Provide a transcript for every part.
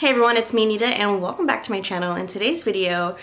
Hey everyone, it's me Nita and welcome back to my channel. In today's video,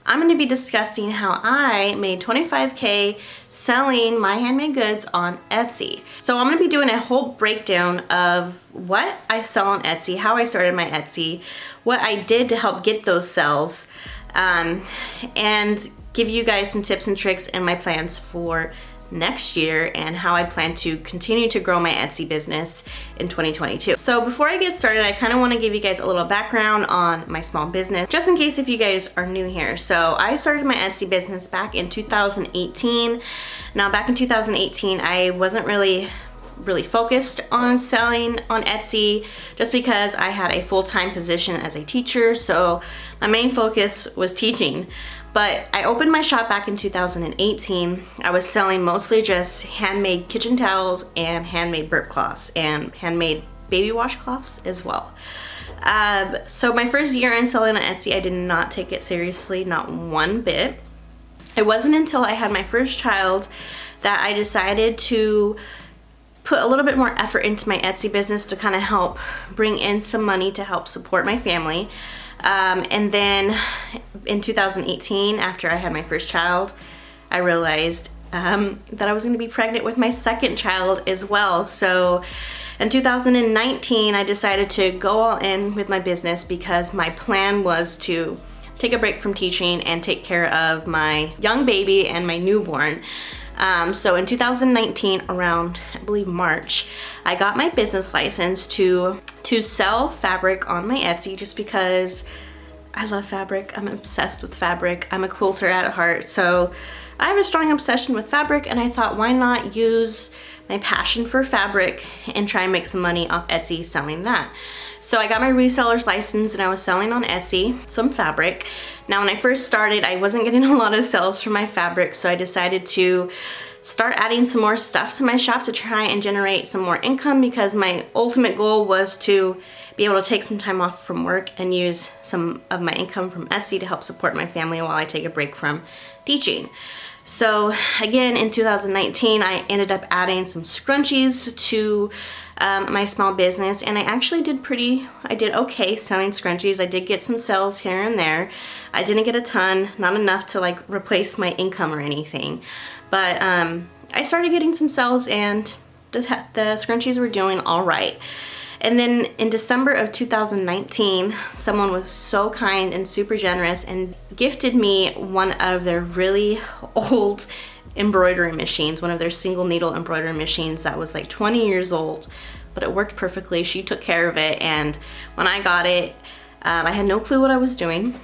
I'm going to be discussing how I made $25K selling my handmade goods on Etsy. So I'm going to be doing a whole breakdown of what I sell on Etsy, how I started my Etsy, what I did to help get those sales, and give you guys some tips and tricks and my plans for next year and how I plan to continue to grow my Etsy business in 2022. So before I get started, I kind of want to give you guys a little background on my small business, just in case if you guys are new here. So I started my Etsy business back in 2018. Now back in 2018, I wasn't really focused on selling on Etsy just because I had a full-time position as a teacher, so my main focus was teaching. But I opened my shop back in 2018. I was selling mostly just handmade kitchen towels and handmade burp cloths and handmade baby washcloths as well. So my first year in selling on Etsy, I did not take it seriously, not one bit. It wasn't until I had my first child that I decided to put a little bit more effort into my Etsy business to kind of help bring in some money to help support my family. And then in 2018, after I had my first child, I realized that I was going to be pregnant with my second child as well. So in 2019, I decided to go all in with my business because my plan was to take a break from teaching and take care of my young baby and my newborn. So in 2019, around, I believe March, I got my business license to sell fabric on my Etsy just because I love fabric. I'm obsessed with fabric. I'm a quilter at heart. So I have a strong obsession with fabric, and I thought, why not use my passion for fabric and try and make some money off Etsy selling that. So I got my reseller's license and I was selling on Etsy some fabric. Now when I first started, I wasn't getting a lot of sales for my fabric, so I decided to start adding some more stuff to my shop to try and generate some more income, because my ultimate goal was to be able to take some time off from work and use some of my income from Etsy to help support my family while I take a break from teaching. So again, in 2019, I ended up adding some scrunchies to my small business, and I actually did okay selling scrunchies. I did get some sales here and there. I didn't get a ton, not enough to like replace my income or anything, but I started getting some sales, and the scrunchies were doing all right. And then in December of 2019, someone was so kind and super generous and gifted me one of their really old embroidery machines, one of their single needle embroidery machines that was like 20 years old, but it worked perfectly. She took care of it, and when I got it, I had no clue what I was doing.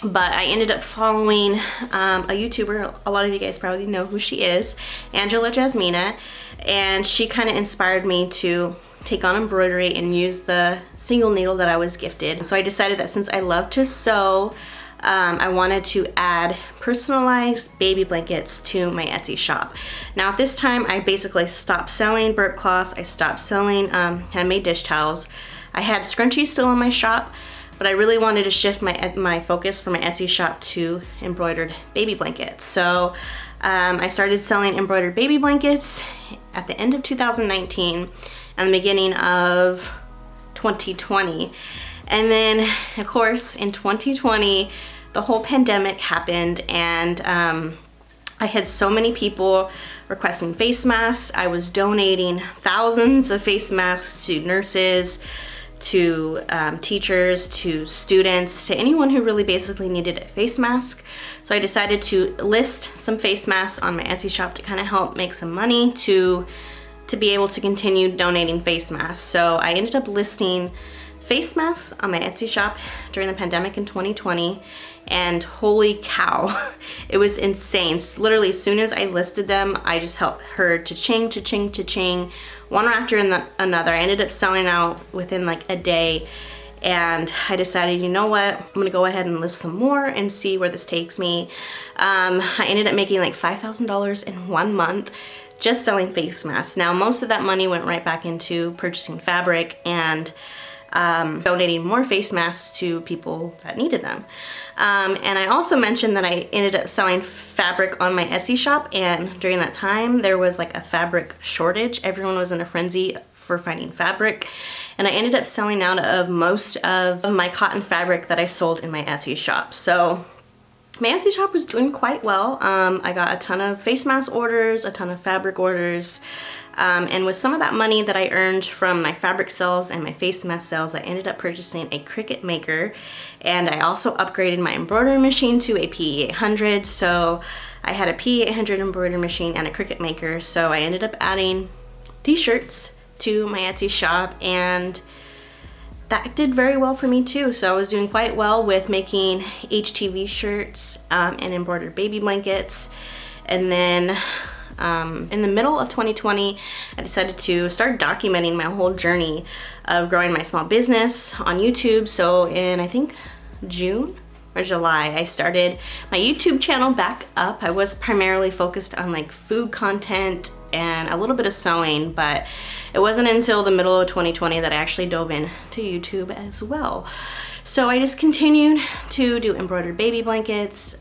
But I ended up following a YouTuber, a lot of you guys probably know who she is, Angela Jasmina, and she kind of inspired me to take on embroidery and use the single needle that I was gifted. So I decided that since I love to sew, I wanted to add personalized baby blankets to my Etsy shop. Now at this time, I basically stopped selling burp cloths, I stopped selling handmade dish towels. I had scrunchies still in my shop, but I really wanted to shift my focus from my Etsy shop to embroidered baby blankets. So I started selling embroidered baby blankets at the end of 2019 and the beginning of 2020. And then, of course, in 2020, the whole pandemic happened, and I had so many people requesting face masks. I was donating thousands of face masks to nurses, to teachers, to students, to anyone who really basically needed a face mask. So I decided to list some face masks on my Etsy shop to kind of help make some money to be able to continue donating face masks. So I ended up listing face masks on my Etsy shop during the pandemic in 2020, and holy cow, it was insane. Literally, as soon as I listed them, I just heard cha-ching, cha-ching, cha-ching, one after another. I ended up selling out within like a day, and I decided, you know what, I'm gonna go ahead and list some more and see where this takes me. I ended up making like $5,000 in 1 month just selling face masks. Now, most of that money went right back into purchasing fabric and donating more face masks to people that needed them. And I also mentioned that I ended up selling fabric on my Etsy shop, and during that time there was like a fabric shortage. Everyone was in a frenzy for finding fabric, and I ended up selling out of most of my cotton fabric that I sold in my Etsy shop. So my Etsy shop was doing quite well. I got a ton of face mask orders, a ton of fabric orders, and with some of that money that I earned from my fabric sales and my face mask sales, I ended up purchasing a Cricut maker, and I also upgraded my embroidery machine to a PE800. So I had a PE800 embroidery machine and a Cricut maker, so I ended up adding t-shirts to my Etsy shop, and that did very well for me too. So I was doing quite well with making HTV shirts and embroidered baby blankets. And then in the middle of 2020, I decided to start documenting my whole journey of growing my small business on YouTube. So in, I think, June or July, I started my YouTube channel back up. I was primarily focused on like food content and a little bit of sewing, but it wasn't until the middle of 2020 that I actually dove into YouTube as well. So I just continued to do embroidered baby blankets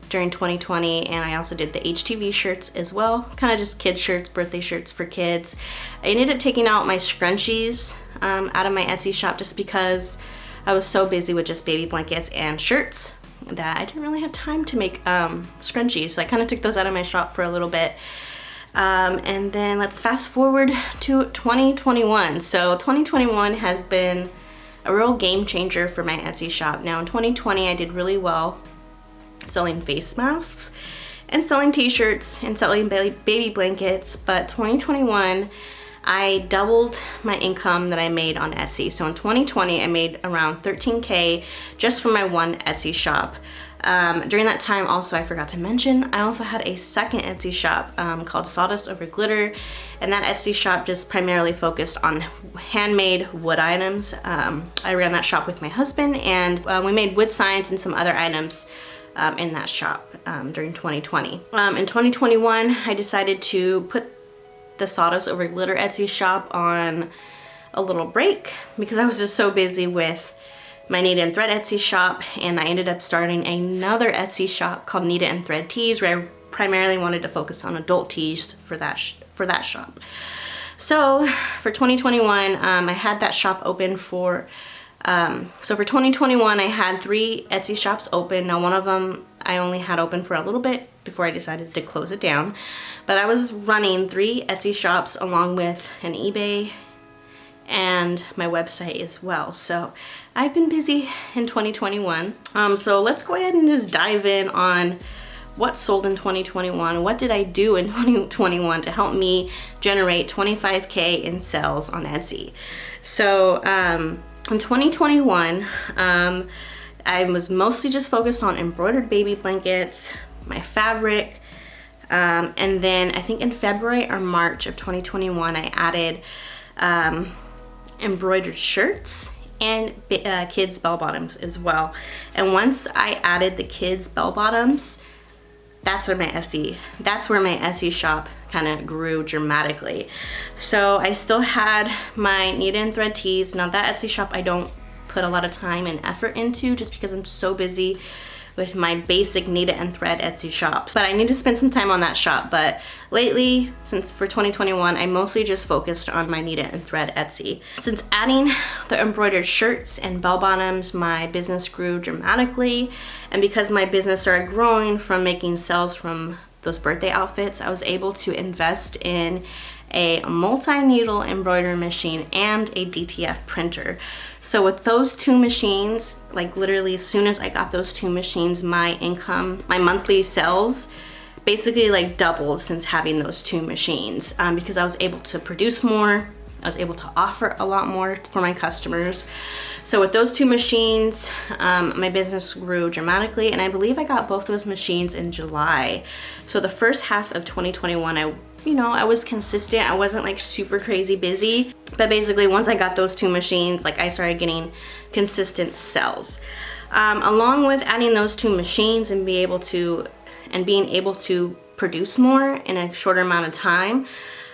during 2020, and I also did the HTV shirts as well, kind of just kids shirts, birthday shirts for kids. I ended up taking out my scrunchies out of my Etsy shop just because I was so busy with just baby blankets and shirts that I didn't really have time to make scrunchies. So I kind of took those out of my shop for a little bit. And then let's fast forward to 2021. So 2021 has been a real game changer for my Etsy shop. Now in 2020, I did really well selling face masks and selling t-shirts and selling baby blankets, but 2021, I doubled my income that I made on Etsy. So in 2020, I made around 13K just from my one Etsy shop. During that time also, I forgot to mention, I also had a second Etsy shop called Sawdust Over Glitter, and that Etsy shop just primarily focused on handmade wood items. I ran that shop with my husband, and we made wood signs and some other items in that shop during 2020. In 2021, I decided to put the Sawdust Over Glitter Etsy shop on a little break because I was just so busy with my Knit and Thread Etsy shop, and I ended up starting another Etsy shop called Knit and Thread Tees, where I primarily wanted to focus on adult tees for that shop. So for 2021, I had that shop open for so for 2021, I had 3 Etsy shops open. Now one of them I only had open for a little bit before I decided to close it down. But I was running 3 Etsy shops along with an eBay and my website as well. So I've been busy in 2021. So let's go ahead and just dive in on what sold in 2021. What did I do in 2021 to help me generate 25K in sales on Etsy? So in 2021, I was mostly just focused on embroidered baby blankets, my fabric, and then I think in February or March of 2021, I added embroidered shirts and kids bell bottoms as well. And once I added the kids bell bottoms, that's where my Etsy shop kind of grew dramatically. So I still had my Knit and Thread tees. Now that Etsy shop I don't put a lot of time and effort into just because I'm so busy with my basic Knit and Thread Etsy shop. But I need to spend some time on that shop. But lately, since for 2021, I mostly just focused on my Knit and Thread Etsy. Since adding the embroidered shirts and bell bottoms, my business grew dramatically. And because my business started growing from making sales from those birthday outfits, I was able to invest in a multi-needle embroidery machine and a DTF printer. So with those 2 machines, like literally as soon as I got those 2 machines, my income, my monthly sales basically like doubled since having those 2 machines because I was able to produce more. I was able to offer a lot more for my customers. So with those 2 machines, my business grew dramatically, and I believe I got both those machines in July. So the first half of 2021, I was consistent. I wasn't like super crazy busy, but basically once I got those 2 machines, like I started getting consistent sales. Along with adding those 2 machines and being able to produce more in a shorter amount of time,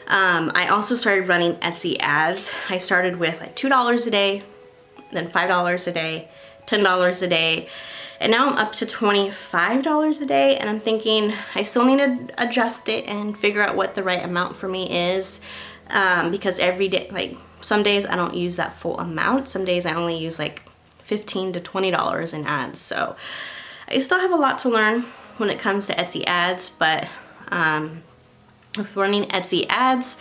I also started running Etsy ads. I started with like $2 a day, then $5 a day, $10 a day, and now I'm up to $25 a day, and I'm thinking I still need to adjust it and figure out what the right amount for me is. because every day, like some days I don't use that full amount. Some days I only use like $15 to $20 in ads. So I still have a lot to learn when it comes to Etsy ads, but with running Etsy ads,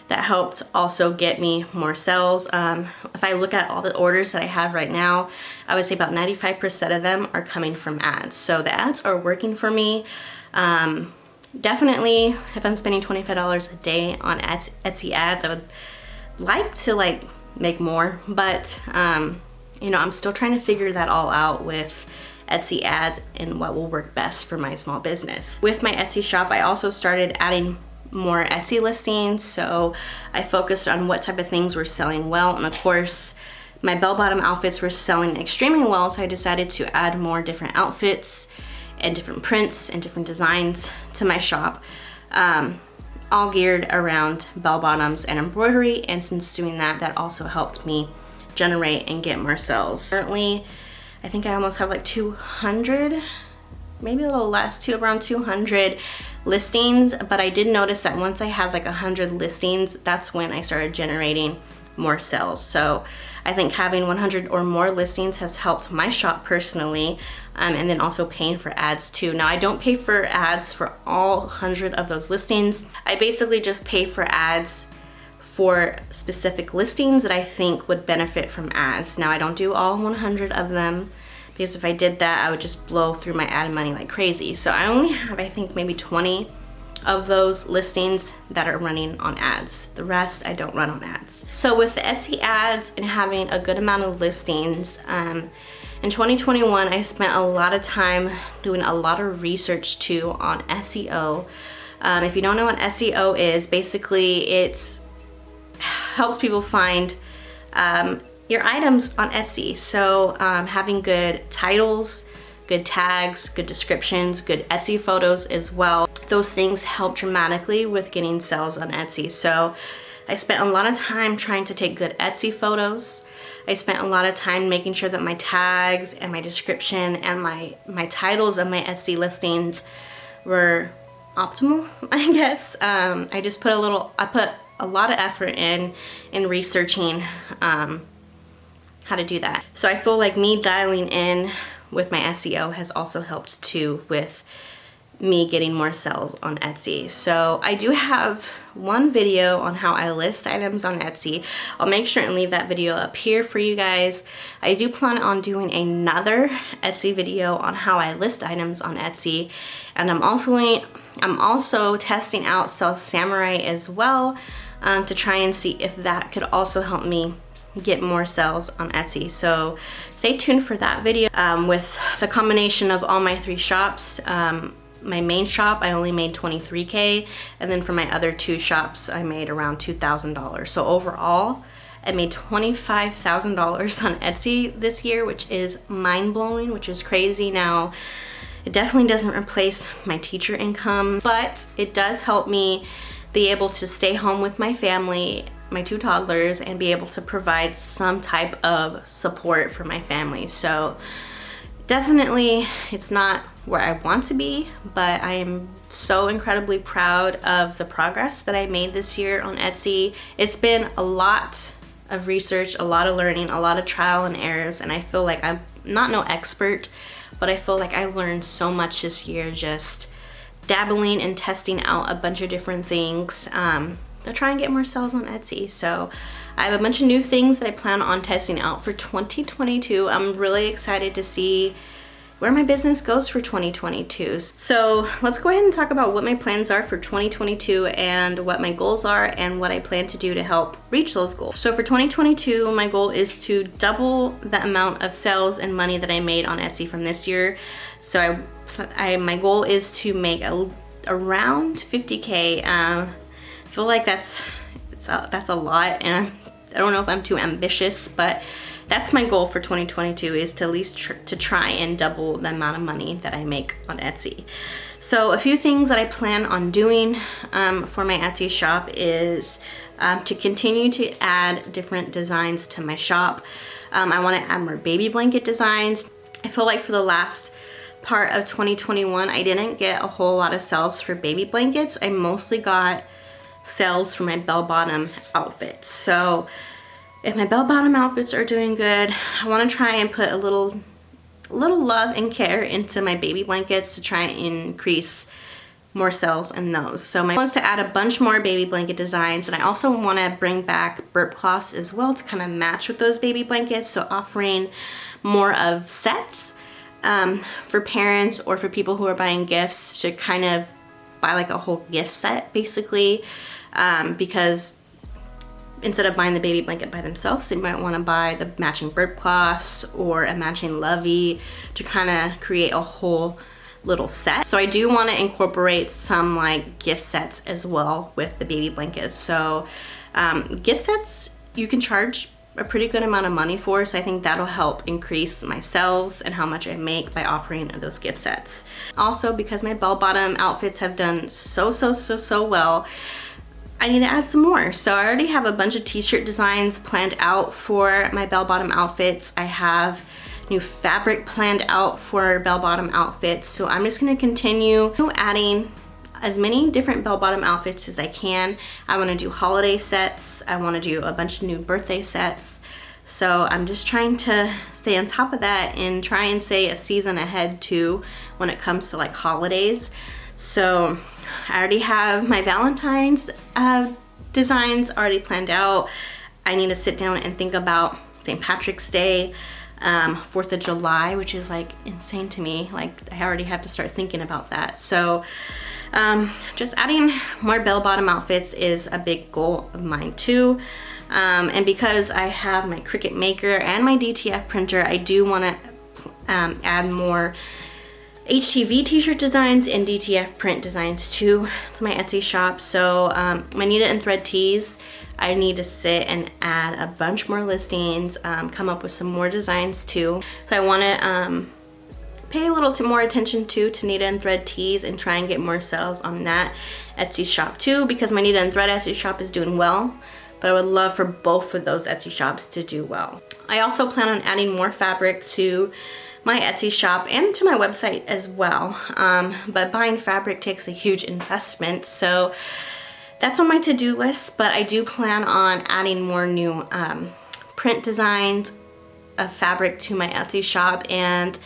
that helped also get me more sales. If I look at all the orders that I have right now, I would say about 95% of them are coming from ads. So the ads are working for me. Definitely, if I'm spending $25 a day on Etsy ads, I would like to like make more, but you know, I'm still trying to figure that all out with Etsy ads and what will work best for my small business. With my Etsy shop, I also started adding more Etsy listings, so I focused on what type of things were selling well, and of course my bell-bottom outfits were selling extremely well, so I decided to add more different outfits and different prints and different designs to my shop, all geared around bell-bottoms and embroidery. And since doing that, that also helped me generate and get more sales. Currently, I think I almost have like 200, maybe a little less, to around 200 listings, but I did notice that once I had like 100 listings, that's when I started generating more sales. So I think having 100 or more listings has helped my shop personally, and then also paying for ads too. Now I don't pay for ads for all 100 of those listings. I basically just pay for ads for specific listings that I think would benefit from ads. Now I don't do all 100 of them, because if I did that, I would just blow through my ad money like crazy. So I only have, I think, maybe 20 of those listings that are running on ads. The rest I don't run on ads. So with the Etsy ads and having a good amount of listings, in 2021, I spent a lot of time doing a lot of research too on SEO. If you don't know what SEO is, basically it helps people find your items on Etsy. So having good titles, good tags, good descriptions, good Etsy photos as well. Those things help dramatically with getting sales on Etsy. So I spent a lot of time trying to take good Etsy photos. I spent a lot of time making sure that my tags and my description and my titles of my Etsy listings were optimal, I guess. I put a lot of effort in researching how to do that. So I feel like me dialing in with my SEO has also helped too with me getting more sales on Etsy. So I do have one video on how I list items on Etsy. I'll make sure and leave that video up here for you guys. I do plan on doing another Etsy video on how I list items on Etsy, and I'm also testing out Sell Samurai as well, to try and see if that could also help me get more sales on Etsy. So stay tuned for that video. With the combination of all my 3 shops, my main shop I only made $23K, and then for my other 2 shops I made around $2,000. So overall I made $25,000 on Etsy this year, which is mind-blowing, which is crazy. Now it definitely doesn't replace my teacher income, but it does help me be able to stay home with my family, my 2 toddlers, and be able to provide some type of support for my family. So definitely it's not where I want to be, but I am so incredibly proud of the progress that I made this year on Etsy. It's been a lot of research, a lot of learning, a lot of trial and errors, and I feel like I'm not no expert, but I feel like I learned so much this year just dabbling and testing out a bunch of different things to try and get more sales on Etsy. So I have a bunch of new things that I plan on testing out for 2022. I'm really excited to see where my business goes for 2022. So let's go ahead and talk about what my plans are for 2022 and what my goals are and what I plan to do to help reach those goals. So for 2022, my goal is to double the amount of sales and money that I made on Etsy from this year. So my goal is to make around 50K. I feel like that's a lot, and I don't know if I'm too ambitious, but that's my goal for 2022, is to at least to try and double the amount of money that I make on Etsy. So a few things that I plan on doing for my Etsy shop is to continue to add different designs to my shop. I want to add more baby blanket designs. I feel like for the last part of 2021, I didn't get a whole lot of sales for baby blankets. I mostly got sales for my bell-bottom outfits. So if my bell-bottom outfits are doing good, I want to try and put a little love and care into my baby blankets to try and increase more sales in those. So my goal is to add a bunch more baby blanket designs, and I also want to bring back burp cloths as well to kind of match with those baby blankets. So offering more of sets for parents or for people who are buying gifts to kind of buy like a whole gift set basically, because instead of buying the baby blanket by themselves, they might want to buy the matching burp cloths or a matching lovey to kind of create a whole little set. So I do want to incorporate some like gift sets as well with the baby blankets. So gift sets you can charge a pretty good amount of money for, so I think that'll help increase my sales and how much I make by offering those gift sets. Also, because my bell-bottom outfits have done so well, I need to add some more. So I already have a bunch of t-shirt designs planned out for my bell-bottom outfits. I have new fabric planned out for bell-bottom outfits. So I'm just gonna continue adding as many different bell-bottom outfits as I can. I wanna do holiday sets. I wanna do a bunch of new birthday sets. So I'm just trying to stay on top of that and try and stay a season ahead too when it comes to like holidays. So I already have my Valentine's designs already planned out. I need to sit down and think about St. Patrick's Day, 4th of July, which is like insane to me. Like I already have to start thinking about that. So just adding more bell-bottom outfits is a big goal of mine too. And because I have my Cricut Maker and my DTF printer, I do want to add more HTV t-shirt designs and DTF print designs too to my Etsy shop. So my Knit It and Thread tees, I need to sit and add a bunch more listings, come up with some more designs too. So I want to pay a little more attention to Knit It and Thread tees and try and get more sales on that Etsy shop too, because my Knit It and Thread Etsy shop is doing well, but I would love for both of those Etsy shops to do well. I also plan on adding more fabric to my Etsy shop and to my website as well, but buying fabric takes a huge investment, so that's on my to-do list. But I do plan on adding more new print designs of fabric to my Etsy shop, and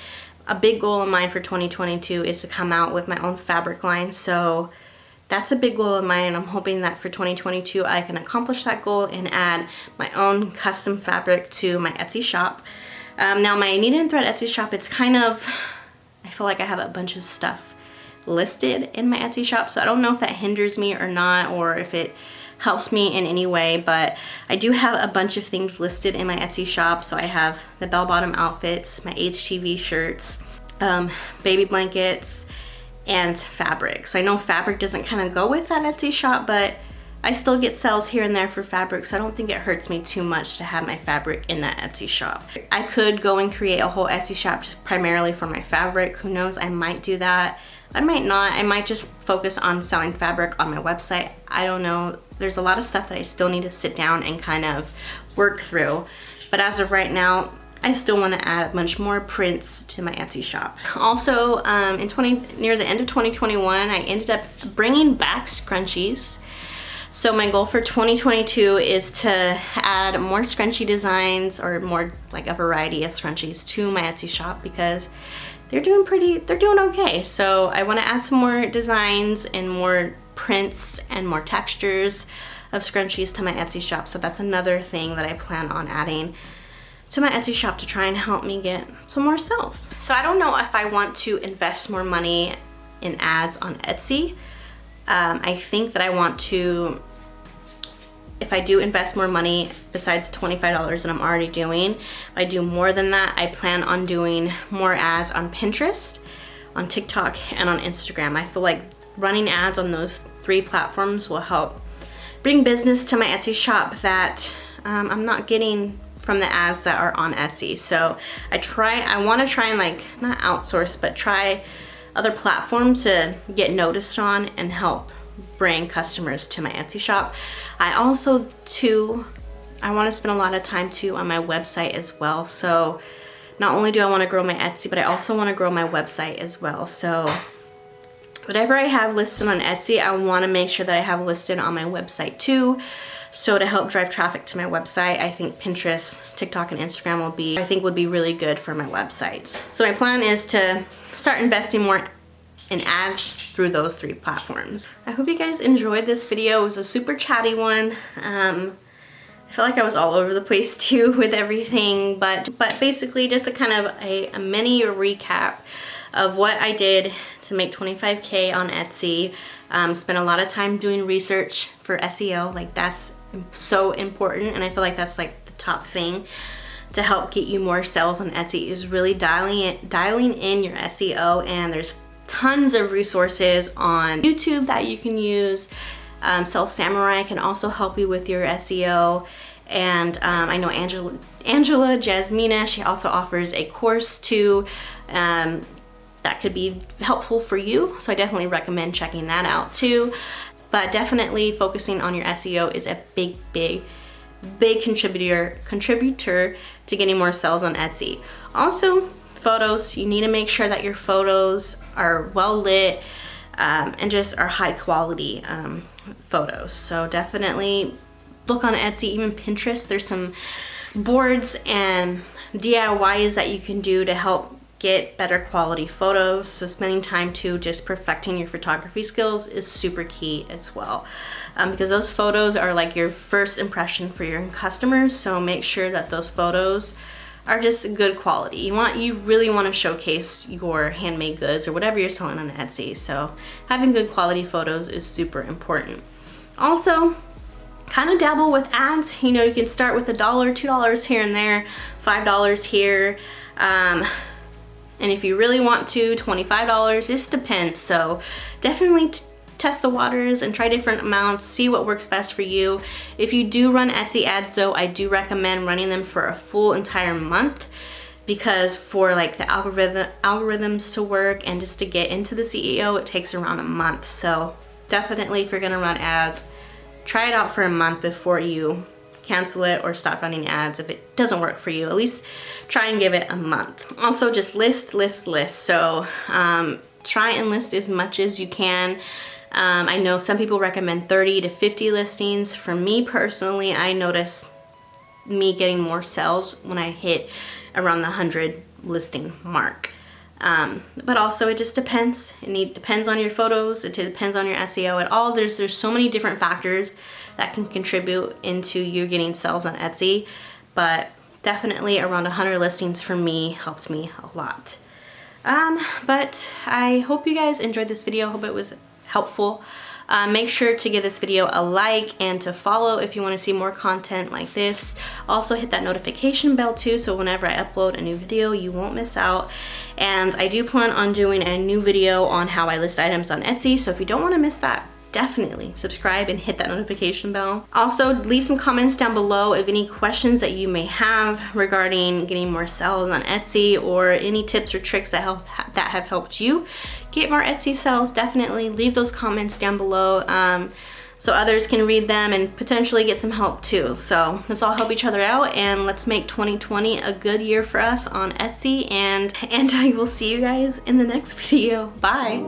a big goal of mine for 2022 is to come out with my own fabric line. So that's a big goal of mine, and I'm hoping that for 2022 I can accomplish that goal and add my own custom fabric to my Etsy shop. Now my Knit and Thread Etsy shop, it's kind of, I feel like I have a bunch of stuff listed in my Etsy shop, so I don't know if that hinders me or not, or if it helps me in any way, but I do have a bunch of things listed in my Etsy shop. So I have the bell-bottom outfits, my HTV shirts, baby blankets, and fabric. So I know fabric doesn't kind of go with that Etsy shop, but I still get sales here and there for fabric, so I don't think it hurts me too much to have my fabric in that Etsy shop. I could go and create a whole Etsy shop just primarily for my fabric. Who knows, I might do that. I might not. I might just focus on selling fabric on my website. I don't know. There's a lot of stuff that I still need to sit down and kind of work through. But as of right now, I still want to add a bunch more prints to my Etsy shop. Also, near the end of 2021, I ended up bringing back scrunchies. So my goal for 2022 is to add more scrunchie designs, or more like a variety of scrunchies to my Etsy shop, because they're doing okay. So I want to add some more designs and more prints and more textures of scrunchies to my Etsy shop. So that's another thing that I plan on adding to my Etsy shop to try and help me get some more sales. So I don't know if I want to invest more money in ads on Etsy. I think that I want to, if I do invest more money besides $25 that I'm already doing, if I do more than that, I plan on doing more ads on Pinterest, on TikTok, and on Instagram. I feel like running ads on those 3 platforms will help bring business to my Etsy shop that I'm not getting from the ads that are on Etsy. So I want to try and like, not outsource, but try other platforms to get noticed on and help bring customers to my Etsy shop. I also too, I want to spend a lot of time too on my website as well. So not only do I want to grow my Etsy, but I also want to grow my website as well. So whatever I have listed on Etsy, I want to make sure that I have listed on my website too. So to help drive traffic to my website, I think Pinterest, TikTok, and Instagram would be really good for my website. So my plan is to start investing more in ads through those 3 platforms. I hope you guys enjoyed this video. It was a super chatty one. I feel like I was all over the place too with everything, but basically just a kind of a mini recap of what I did to make 25K on Etsy. Spent a lot of time doing research for SEO. Like, that's so important, and I feel like that's like the top thing to help get you more sales on Etsy, is really dialing in your SEO. And there's tons of resources on YouTube that you can use. Sell Samurai can also help you with your SEO. And I know Angela Jasmina, she also offers a course too that could be helpful for you. So I definitely recommend checking that out too. But definitely focusing on your SEO is a big contributor to getting more sales on Etsy. Also, photos. You need to make sure that your photos are well lit and just are high quality photos. So definitely look on Etsy, even Pinterest. There's some boards and DIYs that you can do to help get better quality photos. So spending time to just perfecting your photography skills is super key as well, because those photos are like your first impression for your customers. So make sure that those photos are just good quality. You really want to showcase your handmade goods or whatever you're selling on Etsy. So having good quality photos is super important. Also, kind of dabble with ads. You know, you can start with $1, $2 here and there, $5 here. And if you really want to, $25, just depends. So definitely test the waters and try different amounts, see what works best for you. If you do run Etsy ads though, I do recommend running them for a full entire month, because for like the algorithms to work and just to get into the CEO, it takes around a month. So definitely, if you're gonna run ads, try it out for a month before you cancel it or stop running ads if it doesn't work for you. At least try and give it a month. Also, just list. So try and list as much as you can. I know some people recommend 30 to 50 listings. For me personally, I notice me getting more sales when I hit around the 100 listing mark. But also, it just depends. It depends on your photos. It depends on your SEO at all. There's so many different factors that can contribute into you getting sales on Etsy. But definitely around 100 listings for me helped me a lot. But I hope you guys enjoyed this video. Hope it was helpful. Make sure to give this video a like and to follow if you want to see more content like this. Also hit that notification bell too, so whenever I upload a new video, you won't miss out. And I do plan on doing a new video on how I list items on Etsy, so if you don't want to miss that, definitely subscribe and hit that notification bell. Also, leave some comments down below of any questions that you may have regarding getting more sales on Etsy, or any tips or tricks that have helped you get more Etsy sales. Definitely leave those comments down below so others can read them and potentially get some help too. So let's all help each other out, and let's make 2020 a good year for us on Etsy, and I will see you guys in the next video. Bye.